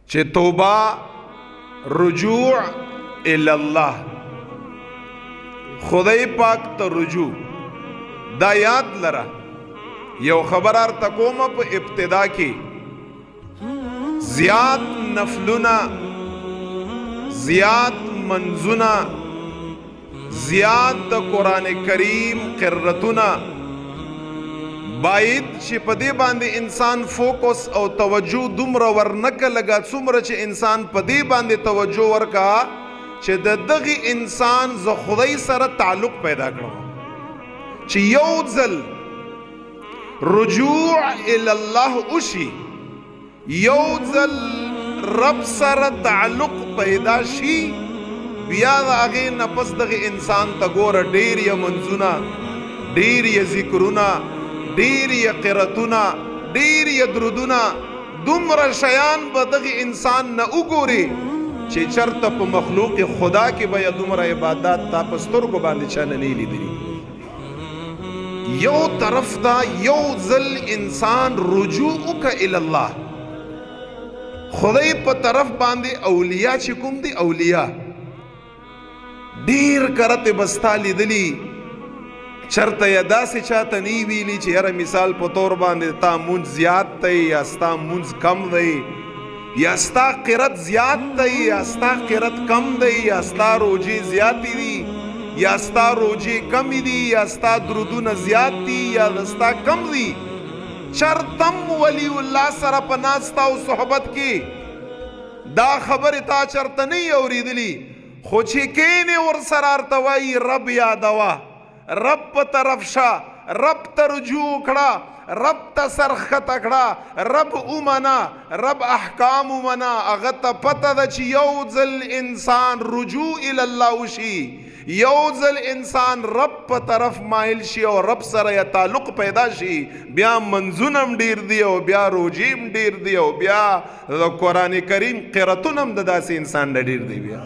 چې توبه رجوع الله خدای پاک ته رجوع. دا یاد لره یو خبر ارته کوم په ابتدا کې زیات نفلونه زیات منزونه زیات د قرآن کریم قرتونه باید چې په دې باندې انسان فوکس او توجه دومره ورنکه لګا څومره چې انسان په دې باندې توجه ورکا چې د دغه انسان ز خدای سره تعلق پیدا کړو چې یو ځل رجوع الی الله وشي یو ځل رب سره تعلق پیدا شي بیا د هغې نه پس دغه انسان ته ګوره ډېر یې منځونه ډېر یې ذکرونه ډېر یې قرتونه ډېر یې درودونه دومره شیان به دغه انسان نه وګوري چې چرته په مخلوق خدا کې به یې دومره عبادات تا په سترګو باندې چا نه لیدلي. یو طرف ته یو ځل انسان رجوع وکړه الی الله خدای په طرف باندې اولیاء چې کوم دي اولیاء ډیر کرته بستا لیدلی چرته یا داسې چاته نی ویلی چې یاره مثال په طور باندې تا مونږ زیات دی یا ستا مونږ کم دی یا ستا قرت زیات دی یا ستا قرت کم دی یا ستا روجی زیاتی دی یا ستا روجی کمی دی یا ستا درودونه زیات دی یا ستا کم دی چرتم ولی الله سره په ناستا او صحبت کې دا خبر تا چرته نه اوریدلی خو چې کینې ورسره ورته وایي رب یادوه رب په طرف شه رب ته رجوع کړه رب ته سر ښکته کړه رب ومنه رب احکام ومنه هغه ته پته ده چې یو ځل انسان رجوع الی الله وشي یو ځل انسان رب په طرف مایل شي او رب سره یې تعلق پیدا شي بیا منځونه هم ډیر دی او بیا روجې هم ډیر دی او بیا د قرآن کریم قرتونه هم د داسې انسان نه ډیر دی بیا